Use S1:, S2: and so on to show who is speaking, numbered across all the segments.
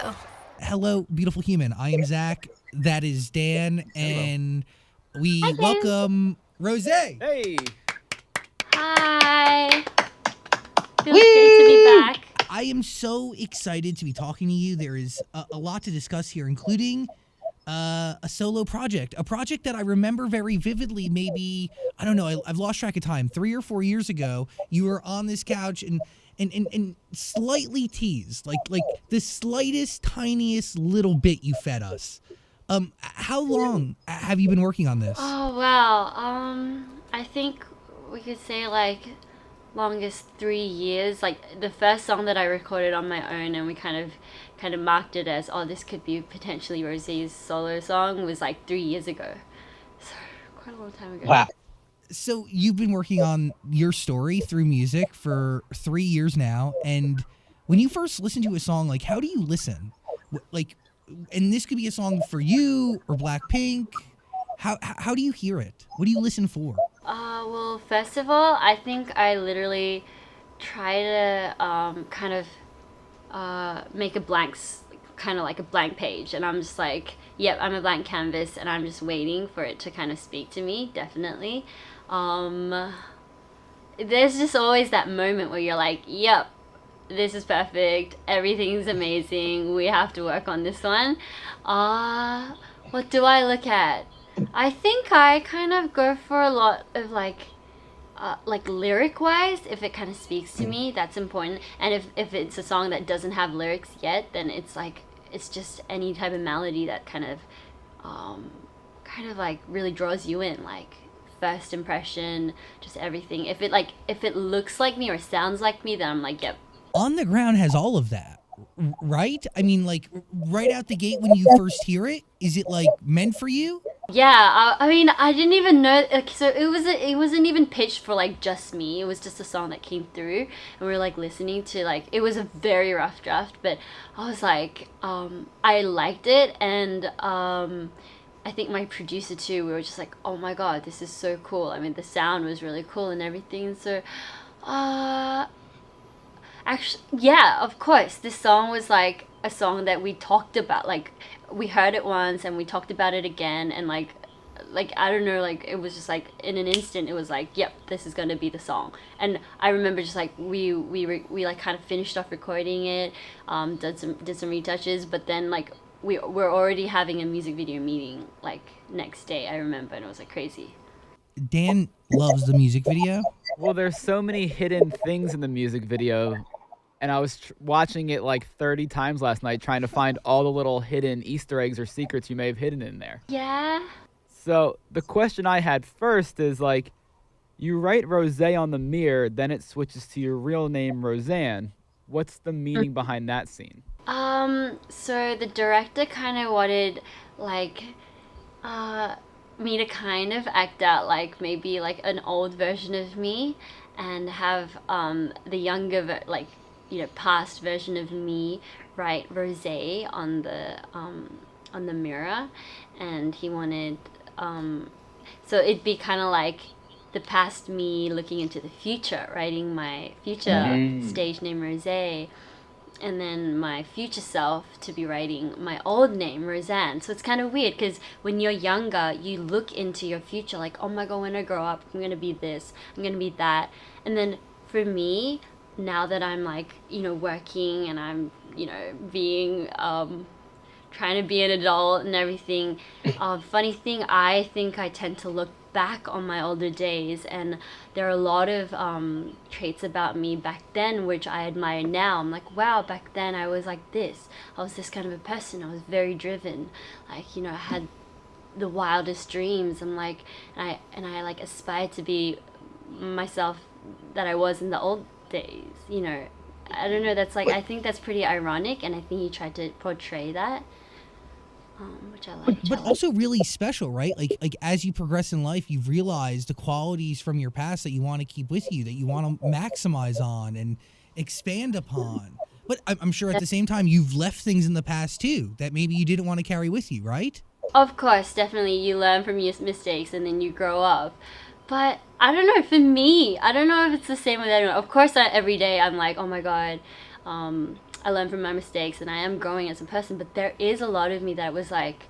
S1: Hello.
S2: Hello, beautiful human. I am Zach. That is Dan. And we
S1: Hi, Dan.
S2: welcome Rosé.
S3: Hey!
S1: Hi. Feels great to be back.
S2: I am so excited to be talking to you. There is a lot to discuss here, including a solo project. A project that I remember very vividly, maybe, I don't know, I've lost track of time. 3 or 4 years ago, you were on this couch and slightly teased, like the slightest, tiniest little bit you fed us. How long have you been working on this?
S1: Oh, wow. I think we could say like longest 3 years. Like the first song that I recorded on my own, and we kind of marked it as, oh, this could be potentially Rosé's solo song, was like 3 years ago. So quite a long time ago.
S4: Wow.
S2: So you've been working on your story through music for 3 years now, and when you first listen to a song, like, how do you listen? Like, and this could be a song for you or Blackpink. How do you hear it? What do you listen for?
S1: Well, first of all, I think I literally try to make a kind of like a blank page, and I'm just like, yep, I'm a blank canvas, and I'm just waiting for it to kind of speak to me. Definitely. There's just always that moment where you're like, yep, this is perfect, everything's amazing, we have to work on this one. What do I look at? I think I kind of go for a lot of like lyric wise, if it kind of speaks to me, that's important. And if it's a song that doesn't have lyrics yet, then it's like, it's just any type of melody that kind of like really draws you in, like first impression, just everything. If it looks like me or sounds like me, then I'm like, yep.
S2: On the Ground has all of that, right? I mean, like, right out the gate when you first hear it, is it like meant for you?
S1: Yeah, I mean, I didn't even know. Like, so it wasn't even pitched for like just me. It was just a song that came through, and we were like listening to, like, it was a very rough draft, but I was like, I liked it, and I think my producer too. We were just like, oh my god, this is so cool. I mean, the sound was really cool and everything. So, actually, yeah, of course, this song was like a song that we talked about. Like, we heard it once and we talked about it again, and like I don't know, like it was just like in an instant it was like, yep, this is gonna be the song. And I remember just like we like kind of finished off recording it, did some retouches, but then like we're already having a music video meeting like next day, I remember, and it was like crazy.
S2: Dan loves the music video.
S3: Well, there's so many hidden things in the music video, and I was watching it like 30 times last night trying to find all the little hidden Easter eggs or secrets you may have hidden in there.
S1: Yeah.
S3: So the question I had first is, like, you write Rosé on the mirror, then it switches to your real name, Roseanne. What's the meaning behind that scene?
S1: So the director kind of wanted, like, me to kind of act out like maybe like an old version of me, and have the younger past version of me write Rosé on the mirror, and he wanted so it'd be kind of like the past me looking into the future, writing my future stage name Rosé, and then my future self to be writing my old name, Roseanne. So it's kind of weird, because when you're younger, you look into your future like, oh my god, when I grow up, I'm going to be this, I'm going to be that. And then for me, now that I'm like, working, and I'm, being, trying to be an adult and everything, funny thing, I think I tend to look back on my older days, and there are a lot of traits about me back then which I admire now. I'm like, wow, back then I was like this. I was this kind of a person. I was very driven. Like, I had the wildest dreams. I'm like, and I like aspired to be myself that I was in the old days. I don't know. That's like, I think that's pretty ironic, and I think he tried to portray that. Which I like.
S2: But also really special, right? Like as you progress in life, you've realized the qualities from your past that you want to keep with you, that you want to maximize on and expand upon. But I'm sure at the same time, you've left things in the past too that maybe you didn't want to carry with you, right?
S1: Of course, definitely. You learn from your mistakes and then you grow up. But I don't know, for me, I don't know if it's the same with anyone. Of course, every day I'm like, oh my god, I learn from my mistakes and I am growing as a person. But there is a lot of me that was like,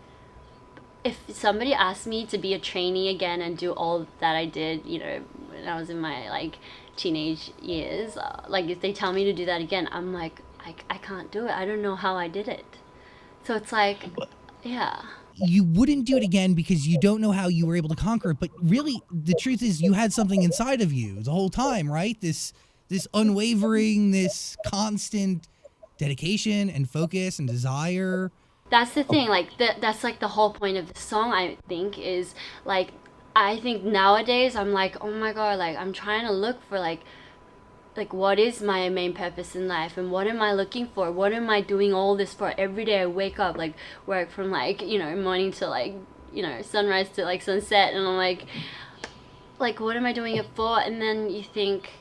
S1: if somebody asked me to be a trainee again and do all that I did, you know, when I was in my like teenage years, like if they tell me to do that again, I'm like, I can't do it. I don't know how I did it. So it's like, yeah.
S2: You wouldn't do it again because you don't know how you were able to conquer it. But really, the truth is, you had something inside of you the whole time, right? This unwavering, this constant dedication and focus and desire.
S1: That's the thing, like that's like the whole point of the song, I think, is like, I think nowadays I'm like, oh my god, like I'm trying to look for like what is my main purpose in life, and what am I looking for, what am I doing all this for? Every day I wake up, like work from like, you know, morning to like, you know, sunrise to like sunset, and I'm like what am I doing it for? And then you think,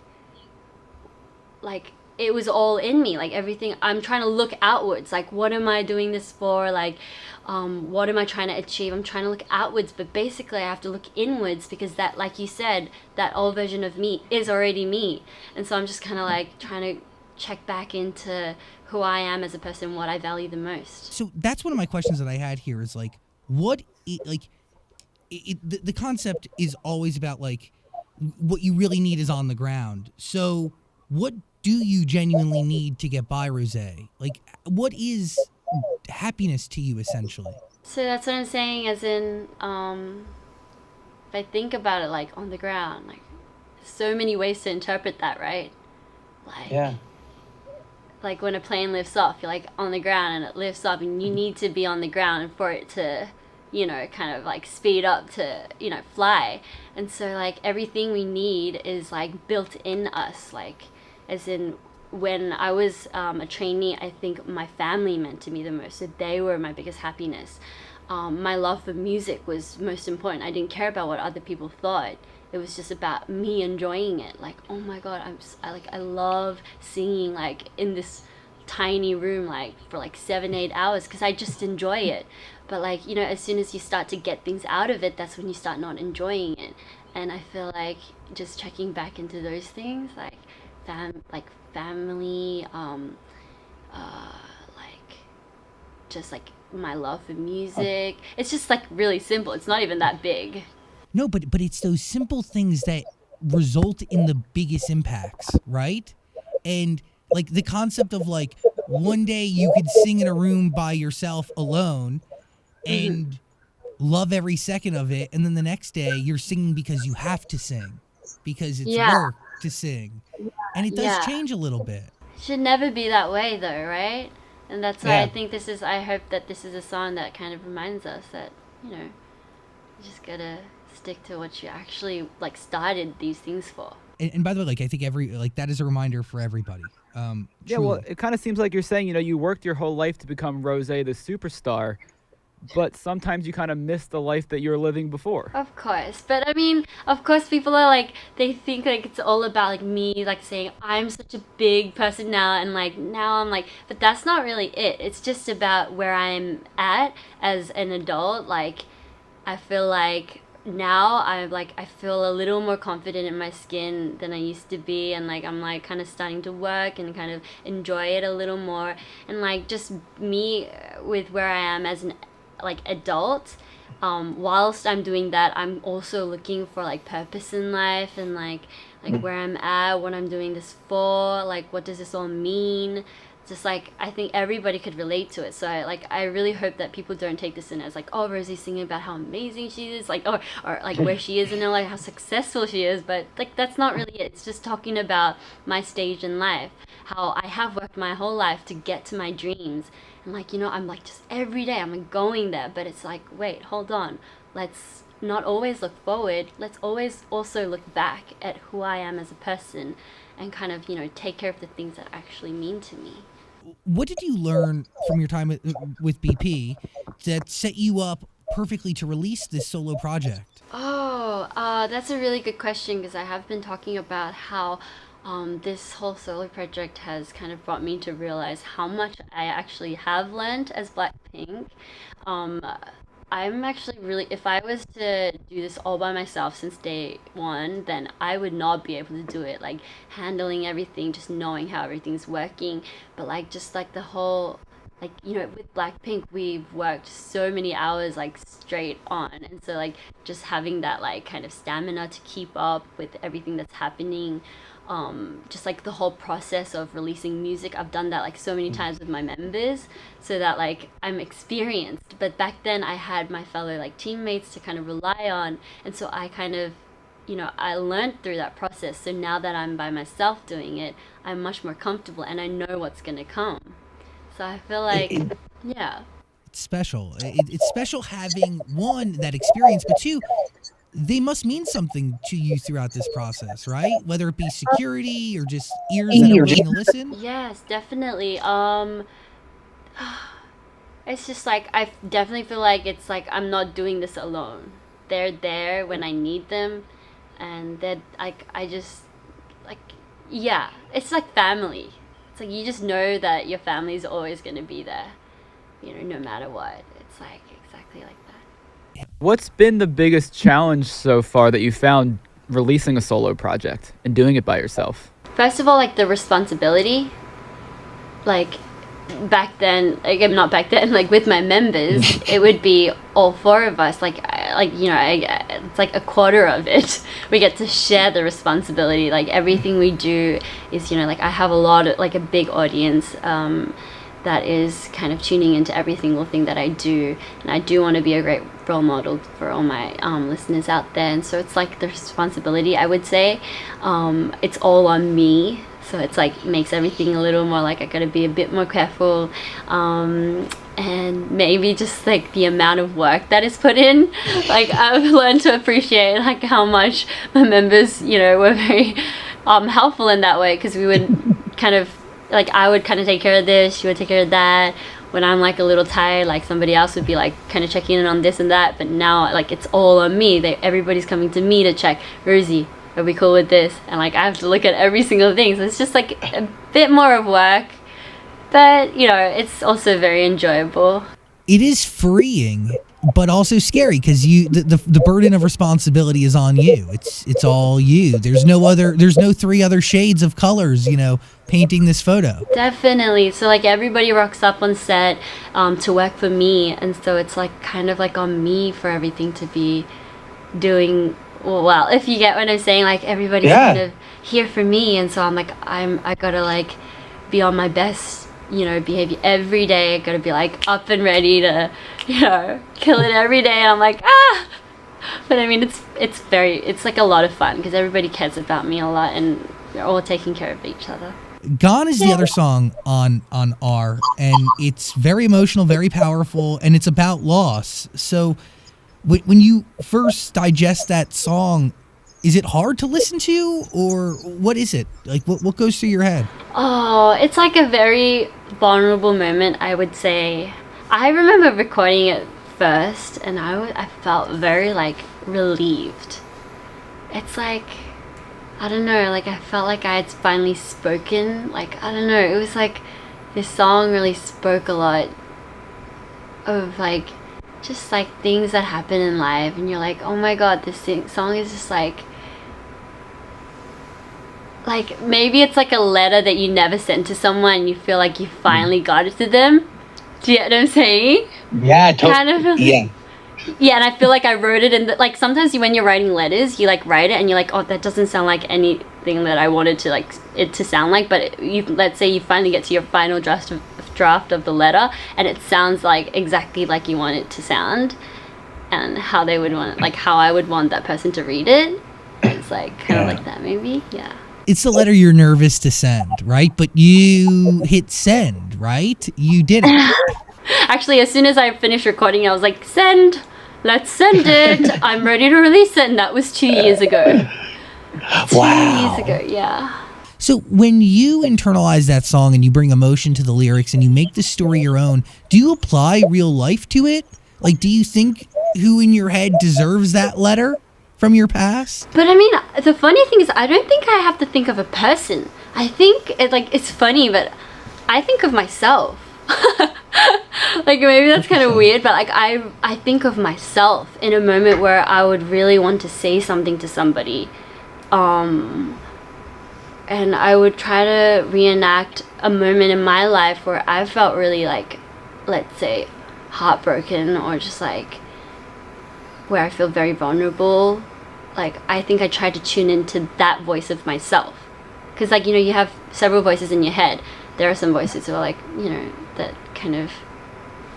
S1: like, it was all in me, like everything. I'm trying to look outwards, like what am I doing this for, like what am I trying to achieve? I'm trying to look outwards, but basically I have to look inwards, because that, like you said, that old version of me is already me. And so I'm just kind of like trying to check back into who I am as a person, what I value the most.
S2: So that's one of my questions that I had here is like, the concept is always about like what you really need is on the ground. So what do you genuinely need to get by, Rosé? Like, what is happiness to you, essentially?
S1: So that's what I'm saying, as in, if I think about it, like on the ground, like so many ways to interpret that, right? Like,
S4: Yeah.
S1: like when a plane lifts off, you're like on the ground and it lifts up, and you need to be on the ground for it to, you know, kind of like speed up to, you know, fly. And so like everything we need is like built in us, like, as in, when I was a trainee, I think my family meant to me the most. So they were my biggest happiness. My love for music was most important. I didn't care about what other people thought. It was just about me enjoying it. Like, oh my god, I love singing like in this tiny room like for like 7-8 hours, because I just enjoy it. But like, you know, as soon as you start to get things out of it, that's when you start not enjoying it. And I feel like just checking back into those things, like family, like just like my love for music. It's just like really simple. It's not even that big.
S2: No, but it's those simple things that result in the biggest impacts, right? And like the concept of like one day you could sing in a room by yourself alone and love every second of it, and then the next day you're singing because you have to sing, because it's work to sing. And it does change a little bit.
S1: It should never be that way though, right? And that's why I think this is, I hope that this is a song that kind of reminds us that, you know, you just gotta stick to what you actually like started these things for.
S2: And by the way, like I think that is a reminder for everybody.
S3: Yeah, well, it kind of seems like you're saying, you know, you worked your whole life to become Rosé the superstar, but sometimes you kind of miss the life that you were living before.
S1: Of course. But I mean, of course people are like, they think like it's all about like me, like saying I'm such a big person now, and like now I'm like, but that's not really it. It's just about where I'm at as an adult. Like, I feel like now I feel a little more confident in my skin than I used to be, and like I'm like kind of starting to work and kind of enjoy it a little more, and like just me with where I am as an like adult, whilst I'm doing that, I'm also looking for like purpose in life, and like where I'm at, what I'm doing this for, like what does this all mean. Just like, I think everybody could relate to it. So I really hope that people don't take this in as like, oh, Rosie's singing about how amazing she is, like, or like where she is, and like how successful she is. But like that's not really it. It's just talking about my stage in life, how I have worked my whole life to get to my dreams, and like, you know, I'm like just every day I'm going there. But it's like, wait, hold on, let's not always look forward. Let's always also look back at who I am as a person, and kind of, you know, take care of the things that actually mean to me.
S2: What did you learn from your time with BP that set you up perfectly to release this solo project?
S1: Oh, that's a really good question, because I have been talking about how this whole solo project has kind of brought me to realize how much I actually have learned as Blackpink. I'm actually really, if I was to do this all by myself since day one, then I would not be able to do it. Like handling everything, just knowing how everything's working. But like, just like the whole, like, you know, with Blackpink, we've worked so many hours like straight on. And so, like, just having that like kind of stamina to keep up with everything that's happening. Just like the whole process of releasing music, I've done that like so many times with my members, so that like I'm experienced. But back then I had my fellow like teammates to kind of rely on, and so I kind of, you know, I learned through that process. So now that I'm by myself doing it, I'm much more comfortable and I know what's gonna come. So I feel like, yeah.
S2: It's special. It's special having, one, that experience, but two, they must mean something to you throughout this process, right? Whether it be security or just ears that are willing to listen.
S1: Yes, definitely. It's just like I definitely feel like it's like I'm not doing this alone. They're there when I need them, and they're like, I just like, yeah, it's like family. It's like you just know that your family's always gonna be there, you know, no matter what. It's like exactly like that.
S3: What's been the biggest challenge so far that you found releasing a solo project and doing it by yourself?
S1: First of all, like the responsibility. Like back then, like not back then, like with my members, it would be all four of us. Like, it's like a quarter of it. We get to share the responsibility. Like everything we do is, you know, like I have a lot of like a big audience. That is kind of tuning into every single thing that I do, and I do want to be a great role model for all my listeners out there. And so it's like the responsibility, I would say, it's all on me. So it's like makes everything a little more like I gotta be a bit more careful, and maybe just like the amount of work that is put in. Like I've learned to appreciate like how much my members, you know, were very helpful in that way, because we would kind of, like I would kind of take care of this, she would take care of that. When I'm like a little tired, like somebody else would be like kind of checking in on this and that. But now like it's all on me. Everybody's coming to me to check, Rosie, are we cool with this? And like I have to look at every single thing. So it's just like a bit more of work, but you know, it's also very enjoyable.
S2: It is freeing, but also scary, because the burden of responsibility is on you. It's all you. There's no three other shades of colors, you know, painting this photo.
S1: Definitely. So like everybody rocks up on set to work for me, and so it's like kind of like on me for everything to be doing well, if you get what I'm saying. Like everybody's kind of here for me, and so I'm like I gotta like be on my best, you know, behavior every day. I gotta be like up and ready to, you know, kill it every day. And I'm like, but I mean, it's like a lot of fun because everybody cares about me a lot, and we're all taking care of each other.
S2: Gone is the other song on R, and it's very emotional, very powerful, and it's about loss. So when you first digest that song, is it hard to listen to, or what is it? Like, what goes through your head?
S1: Oh, it's like a very vulnerable moment, I would say. I remember recording it first, and I felt very like relieved. It's like, I don't know, like I felt like I had finally spoken. Like, I don't know, it was like this song really spoke a lot of like just like things that happen in life, and you're like, oh my god, this song is just like maybe it's like a letter that you never sent to someone, and you feel like you finally got it to them. Do you get what I'm saying?
S4: Yeah,
S1: kind of.
S4: Yeah.
S1: Yeah, and I feel like I wrote it in like sometimes when you're writing letters, you like write it and you're like, oh, that doesn't sound like anything that I wanted to like it to sound like. But let's say you finally get to your final draft of the letter, and it sounds like exactly like you want it to sound, and how they would want it, like how I would want that person to read it. It's like kind of like that, maybe. Yeah.
S2: It's the letter you're nervous to send, right? But you hit send, right? You did it.
S1: Actually, as soon as I finished recording, I was like, send! Let's send it! I'm ready to release it, and that was 2 years ago.
S4: Wow.
S1: 2 years ago, yeah.
S2: So when you internalize that song and you bring emotion to the lyrics and you make the story your own, do you apply real life to it? Like, do you think who in your head deserves that letter from your past?
S1: But I mean, the funny thing is, I don't think I have to think of a person. I think it's funny, but I think of myself. Like maybe that's kind of weird, but like I think of myself in a moment where I would really want to say something to somebody, and I would try to reenact a moment in my life where I felt really like, let's say, heartbroken, or just like where I feel very vulnerable. Like I think I tried to tune into that voice of myself, because like, you know, you have several voices in your head. There are some voices that are like, you know, that kind of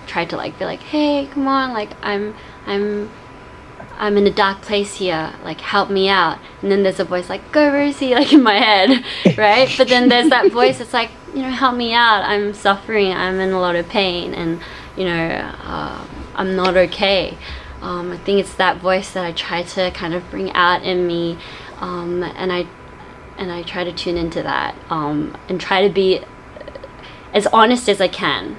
S1: try to like be like, hey, come on, like I'm in a dark place here, like help me out. And then there's a voice like, go Rosie, like in my head, right? But then there's that voice that's like, you know, help me out, I'm suffering, I'm in a lot of pain, and you know, I'm not okay. I think it's that voice that I try to kind of bring out in me, and I try to tune into that, and try to be as honest as I can.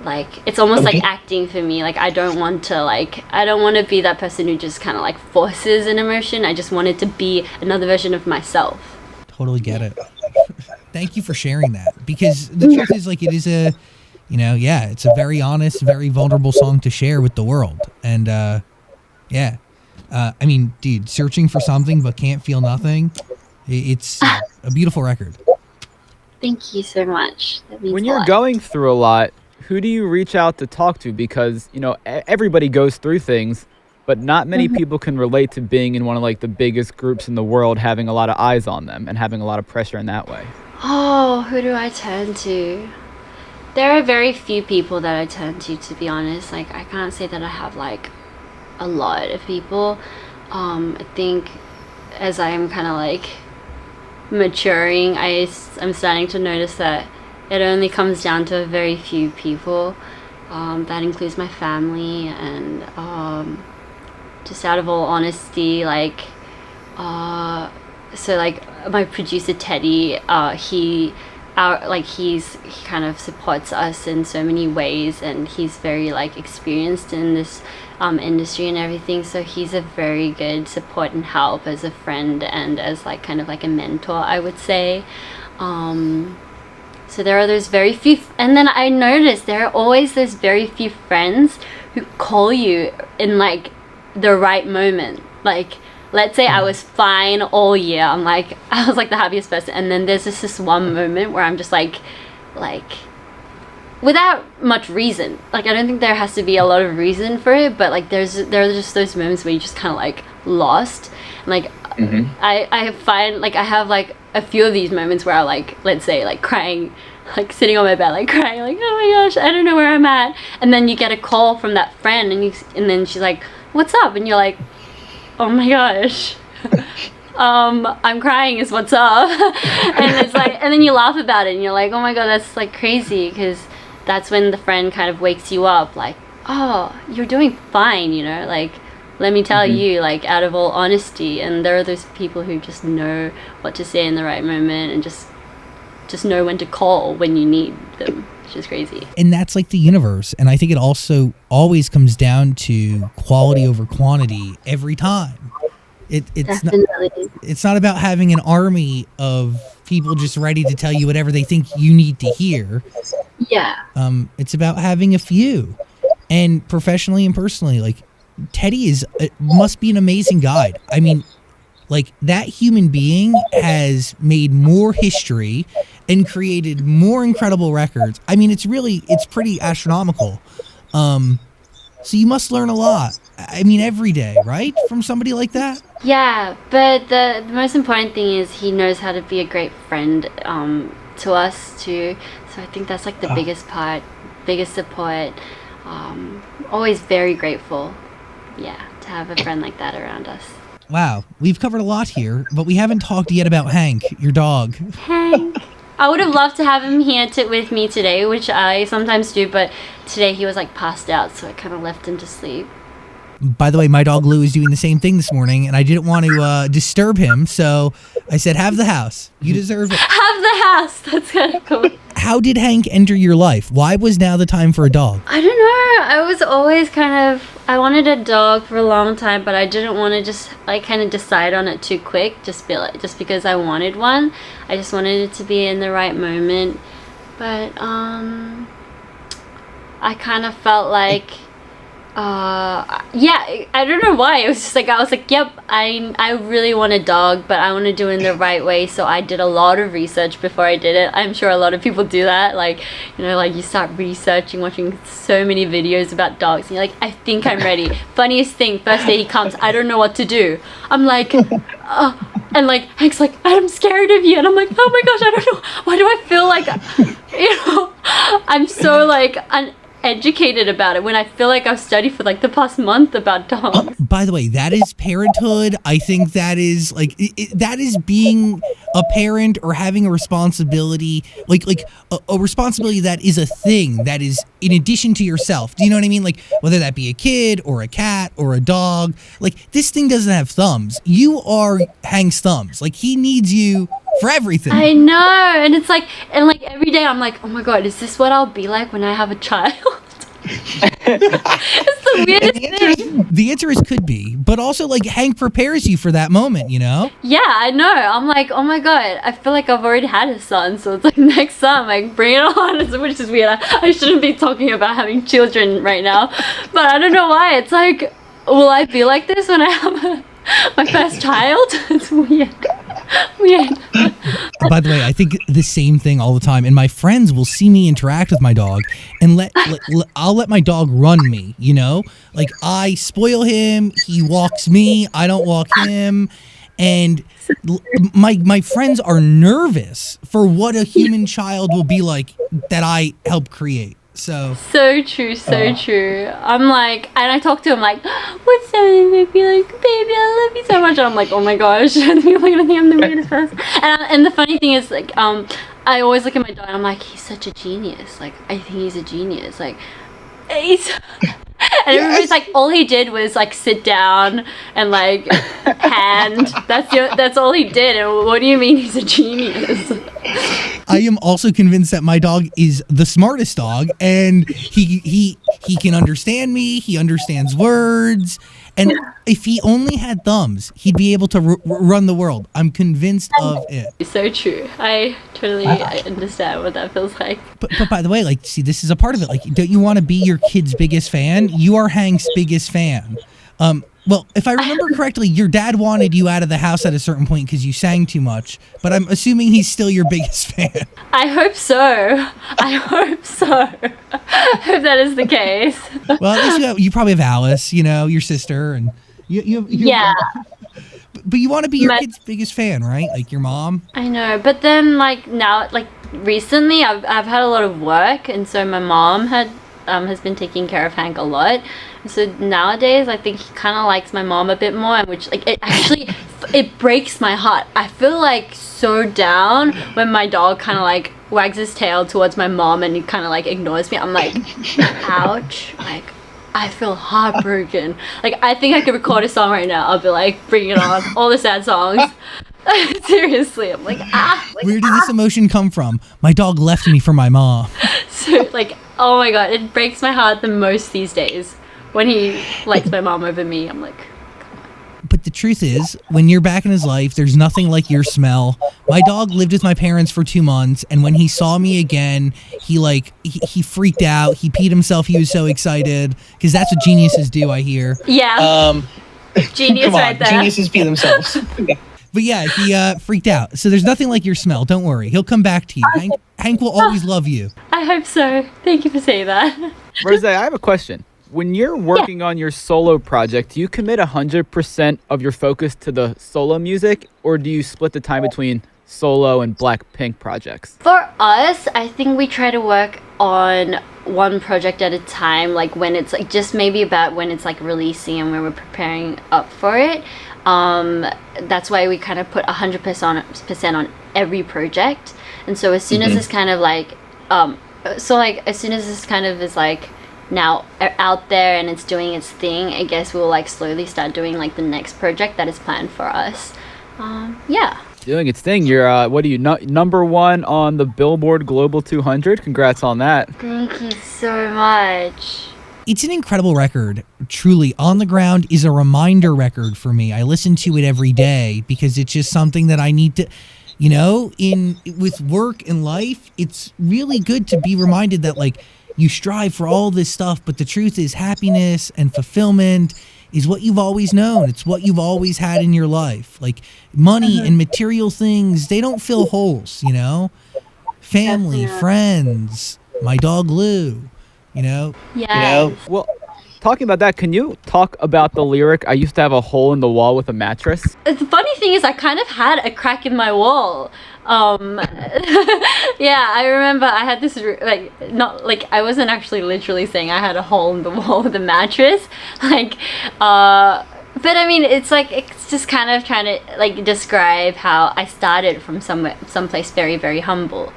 S1: Like it's almost like acting for me. Like I don't want to be that person who just kind of like forces an emotion. I just wanted to be another version of myself.
S2: Totally get it. Thank you for sharing that, because the truth is, like, it is a, you know, yeah, it's a very honest, very vulnerable song to share with the world. And yeah, I mean, dude, searching for something but can't feel nothing. It's a beautiful record.
S1: Thank you so much. That means
S3: When
S1: a
S3: you're
S1: lot.
S3: going through a lot, who do you reach out to talk to? Because, you know, everybody goes through things, but not many people can relate to being in one of like the biggest groups in the world, having a lot of eyes on them and having a lot of pressure in that way.
S1: Oh, who do I turn to? There are very few people that I turn to be honest. Like I can't say that I have like a lot of people. I think as I am kind of like maturing, I'm starting to notice that it only comes down to a very few people. That includes my family, and just out of all honesty, like so like my producer Teddy, he kind of supports us in so many ways, and he's very like experienced in this industry and everything, so he's a very good support and help as a friend and as like kind of like a mentor, I would say. So there are those very few, and then I noticed there are always those very few friends who call you in like the right moment. Like let's say I was fine all year, I was like the happiest person, and then there's this one moment where I'm just like without much reason, like I don't think there has to be a lot of reason for it, but like there are just those moments where you just kind of like lost, and like I find like I have like a few of these moments where I like, let's say like crying, like sitting on my bed like crying, like oh my gosh, I don't know where I'm at, and then you get a call from that friend, and then she's like, what's up, and you're like, oh my gosh, I'm crying is what's up. And it's like, and then you laugh about it and you're like, oh my god, that's like crazy, because that's when the friend kind of wakes you up, like, oh, you're doing fine, you know, like let me tell you, like out of all honesty. And there are those people who just know what to say in the right moment, and just know when to call when you need them, which is crazy.
S2: And that's like the universe. And I think it also always comes down to quality over quantity every time. It's not about having an army of people just ready to tell you whatever they think you need to hear.
S1: Yeah.
S2: It's about having a few. And professionally and personally, like Teddy must be an amazing guide. I mean, like that human being has made more history and created more incredible records. I mean, it's pretty astronomical. So you must learn a lot. I mean, every day, right? From somebody like that?
S1: Yeah, but the most important thing is he knows how to be a great friend to us too. So I think that's like the biggest part, biggest support. Always very grateful, yeah, to have a friend like that around us.
S2: Wow, we've covered a lot here, but we haven't talked yet about Hank, your dog.
S1: Hank. I would have loved to have him here with me today, which I sometimes do, but today he was like passed out, so I kind of left him to sleep.
S2: By the way, my dog Lou is doing the same thing this morning, and I didn't want to disturb him, so I said, have the house. You deserve it.
S1: Have the house. That's kind of cool.
S2: How did Hank enter your life? Why was now the time for a dog?
S1: I don't know. I was always I wanted a dog for a long time, but I didn't want to just like kind of decide on it too quick, just because I wanted one. I just wanted it to be in the right moment. But I kind of felt like, yeah, I don't know why. It was just like, I was like, yep, I really want a dog, but I want to do it in the right way. So I did a lot of research before I did it. I'm sure a lot of people do that. Like, you know, like you start researching, watching so many videos about dogs. And you're like, I think I'm ready. Funniest thing, first day he comes, I don't know what to do. I'm like, and like Hank's like, I'm scared of you. And I'm like, oh my gosh, I don't know. Why do I feel like, you know, I'm so like uneducated about it when I feel like I've studied for like the past month about dogs.
S2: By the way, that is parenthood. I think that is like that is being a parent or having a responsibility, like a responsibility that is a thing that is in addition to yourself. Do you know what I mean? Like whether that be a kid or a cat or a dog, like this thing doesn't have thumbs. You are Hank's thumbs. Like he needs you for everything.
S1: I know, and it's like, and like every day I'm like, oh my god, is this what I'll be like when I have a child? It's the weirdest thing.
S2: The answer is could be, but also like Hank prepares you for that moment, you know?
S1: Yeah, I know. I'm like, oh my god, I feel like I've already had a son, so it's like next son, like bring it on, which is weird. I shouldn't be talking about having children right now, but I don't know why. It's like, will I be like this when I have my first child? It's weird. Weird.
S2: By the way, I think the same thing all the time, and my friends will see me interact with my dog, and I'll let my dog run me. You know, like I spoil him, he walks me, I don't walk him, and my friends are nervous for what a human child will be like that I help create. So
S1: true, so true. I'm like, and I talk to him like, what's up? And be like, baby, I love you so much. And I'm like, oh my gosh, people are gonna think I'm the weirdest person. And the funny thing is, like, I always look at my dog and I'm like, he's such a genius. Like, I think he's a genius. Like, he's. And everybody's like, all he did was like sit down and like hand. That's all he did. And what do you mean he's a genius?
S2: I am also convinced that my dog is the smartest dog, and he can understand me. He understands words, and if he only had thumbs, he'd be able to run the world. I'm convinced of it.
S1: So true. I totally understand what that feels like.
S2: But by the way, like, see, this is a part of it. Like, don't you want to be your kid's biggest fan? You are Hank's biggest fan. Well, if I remember correctly, your dad wanted you out of the house at a certain point because you sang too much, but I'm assuming he's still your biggest fan.
S1: I hope so. I hope so. I hope that is the case.
S2: Well, at least you probably have Alice, you know, your sister, and you
S1: yeah.
S2: But you want to be your kid's biggest fan, right? Like your mom?
S1: I know, but then like now, like recently I've had a lot of work, and so my mom has been taking care of Hank a lot. So nowadays, I think he kind of likes my mom a bit more, and which like it breaks my heart. I feel like so down when my dog kind of like wags his tail towards my mom and he kind of like ignores me. I'm like, ouch! Like I feel heartbroken. Like I think I could record a song right now. I'll be like, bring it on, all the sad songs. Seriously, I'm like,
S2: Where did this emotion come from? My dog left me for my mom.
S1: So like, oh my god, it breaks my heart the most these days. When he likes my mom over me, I'm like,
S2: but the truth is, when you're back in his life, there's nothing like your smell. My dog lived with my parents for 2 months, and when he saw me again, he freaked out. He peed himself. He was so excited because that's what geniuses do, I hear.
S1: yeah, genius
S4: Come on,
S1: right there.
S4: geniuses pee themselves.
S2: But yeah, he freaked out. So there's nothing like your smell. Don't worry. He'll come back to you. Hank will always love you.
S1: I hope so. Thank you for saying that.
S3: Rosé, I have a question. When you're working on your solo project, do you commit 100% of your focus to the solo music, or do you split the time between solo and Blackpink projects?
S1: For us, I think we try to work on one project at a time, like when it's like just maybe about when it's like releasing and when we're preparing up for it. That's why we kind of put 100% on every project. And so as soon as it's kind of like, as soon as this kind of is like now out there and it's doing its thing, I guess we'll like slowly start doing like the next project that is planned for us. Yeah.
S3: Doing its thing. You're, what are you, number one on the Billboard Global 200? Congrats on that.
S1: Thank you so much.
S2: It's an incredible record. Truly, On the Ground is a reminder record for me. I listen to it every day because it's just something that I need to, you know, with work and life, it's really good to be reminded that like you strive for all this stuff, but the truth is happiness and fulfillment is what you've always known. It's what you've always had in your life. Like money and material things, they don't fill holes, you know? Family, friends, my dog Lou, you know?
S1: Yeah.
S3: Well, talking about that, can you talk about the lyric, I used to have a hole in the wall with a mattress?
S1: The funny thing is I kind of had a crack in my wall. Yeah, I remember I had this not like I wasn't actually literally saying I had a hole in the wall with a mattress, but I mean it's just kind of trying to like describe how I started from someplace very, very humble,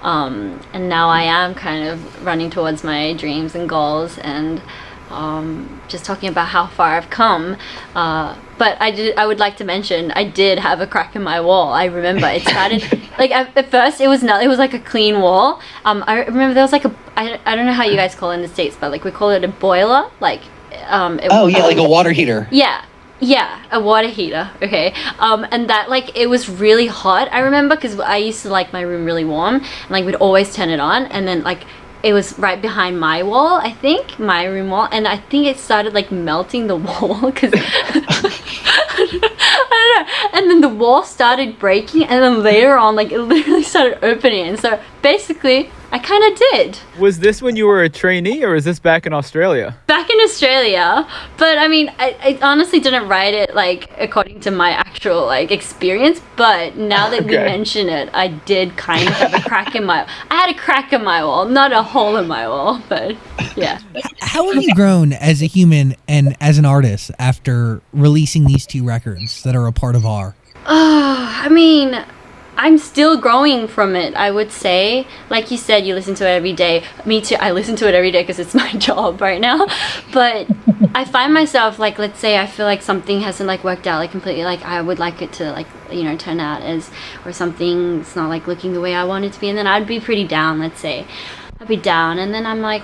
S1: and now I am kind of running towards my dreams and goals, and just talking about how far I've come. But I would like to mention I did have a crack in my wall. I remember it started like at first it was like a clean wall. I remember there was like I don't know how you guys call it in the States, but like we call it a boiler. Like
S4: like a water heater.
S1: Yeah, a water heater. Okay. And that like it was really hot. I remember because I used to like my room really warm, and like we'd always turn it on, and then like it was right behind my wall, I think, my room wall, and I think it started like melting the wall because I don't know. And then the wall started breaking, and then later on, like it literally started opening. And so basically, I kind of did.
S3: Was this when you were a trainee, or is this back in Australia?
S1: Back in Australia, but I mean, I honestly didn't write it like according to my actual like experience. But now that we mention it, I did kind of have a crack in my. I had a crack in my wall, not a hole in my wall, but yeah.
S2: How have you grown as a human and as an artist after releasing these two records that are a part of R?
S1: I mean, I'm still growing from it, I would say. Like you said, you listen to it every day. Me too. I listen to it every day because it's my job right now. But I find myself, like, let's say I feel like something hasn't, like, worked out, like, completely. Like, I would like it to, like, you know, turn out as, or something's not, like, looking the way I want it to be. And then I'd be pretty down, let's say. I'd be down. And then I'm like,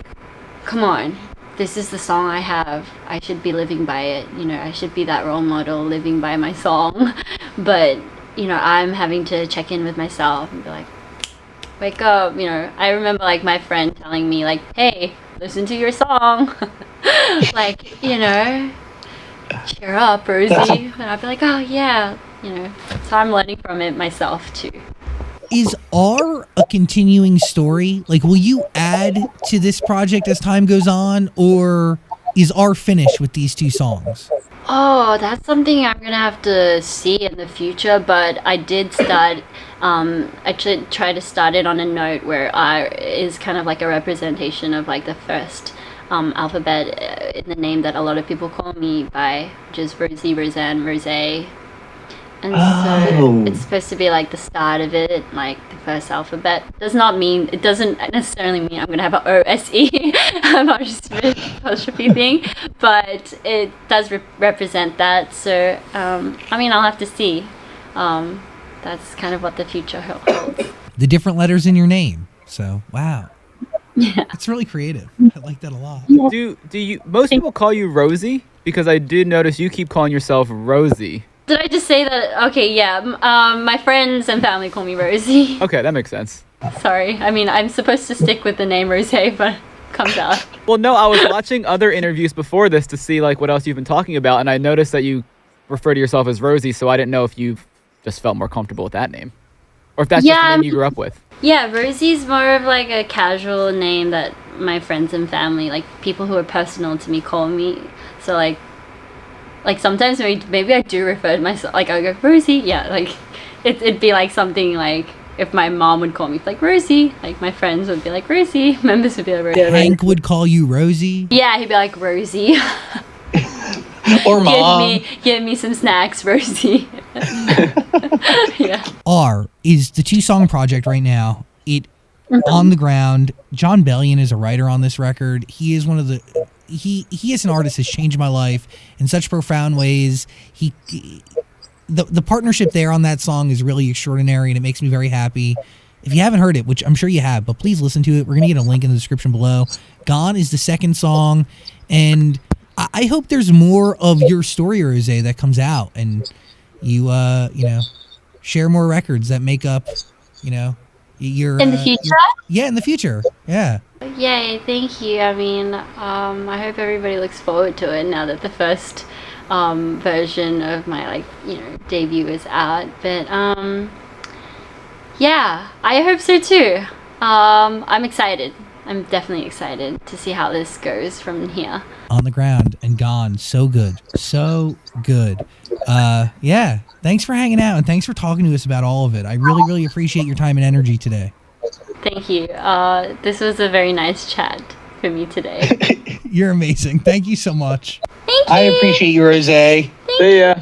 S1: come on. This is the song I have. I should be living by it. You know, I should be that role model living by my song. But, you know, I'm having to check in with myself and be like, wake up. You know, I remember like my friend telling me like, hey, listen to your song. Like, you know, cheer up, Rosie. And I'd be like, oh yeah, you know. So I'm learning from it myself too.
S2: Is R a continuing story? Like, will you add to this project as time goes on, or is R finished with these two songs?
S1: Oh, that's something I'm gonna have to see in the future, but I did start, I should try to start it on a note where R is kind of like a representation of like the first alphabet in the name that a lot of people call me by, which is Rosie, Roseanne, Rosé. And so it's supposed to be like the start of it, like the first alphabet. It doesn't necessarily mean I'm going to have an O-S-E apostrophe thing, but it does represent that. So, I mean, I'll have to see. That's kind of what the future holds.
S2: The different letters in your name. So, wow.
S1: Yeah.
S2: It's really creative. I like that a lot.
S3: Do you, most people call you Rosie? Because I did notice you keep calling yourself Rosie.
S1: Did I just say that? Okay, yeah. My friends and family call me Rosie.
S3: Okay, that makes sense.
S1: Sorry. I mean, I'm supposed to stick with the name Rosé, but it comes out.
S3: Well, no, I was watching other interviews before this to see like what else you've been talking about, and I noticed that you refer to yourself as Rosie, so I didn't know if you just felt more comfortable with that name. Or if that's just the name you grew up with.
S1: Yeah, Rosie's more of like a casual name that my friends and family, like people who are personal to me, call me. So like sometimes maybe I do refer to myself, like I go Rosie, yeah, like it'd be like something like if my mom would call me like Rosie, like my friends would be like Rosie, members would be like Rosie.
S2: Hank would call you Rosie?
S1: Yeah, he'd be like Rosie.
S4: Or mom.
S1: Give me some snacks, Rosie. Yeah.
S2: R is the two-song project right now. On the ground. John Bellion is a writer on this record. He is one of the... He as an artist has changed my life in such profound ways. The partnership there on that song is really extraordinary, and it makes me very happy. If you haven't heard it, which I'm sure you have, but please listen to it. We're going to get a link in the description below. Gone is the second song, and I hope there's more of your story, Rosé, that comes out, and you share more records that make up, You're
S1: In the future?
S2: Yeah, in the future. Yeah.
S1: Yay, thank you. I mean, I hope everybody looks forward to it now that the first version of my debut is out. But yeah, I hope so too. I'm excited. I'm definitely excited to see how this goes from here.
S2: On the ground and gone. So good. So good. Yeah. Thanks for hanging out and thanks for talking to us about all of it. I really, really appreciate your time and energy today.
S1: Thank you. This was a very nice chat for me today.
S2: You're amazing. Thank you so much.
S1: Thank you.
S4: I appreciate you, Rosé.
S3: See ya.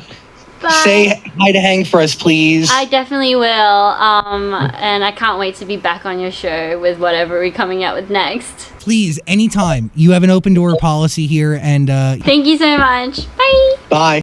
S1: Bye.
S4: Say hi to Hank for us, please.
S1: I definitely will. And I can't wait to be back on your show with whatever we're coming out with next.
S2: Please, anytime. You have an open door policy here and
S1: Thank you so much. Bye.
S4: Bye.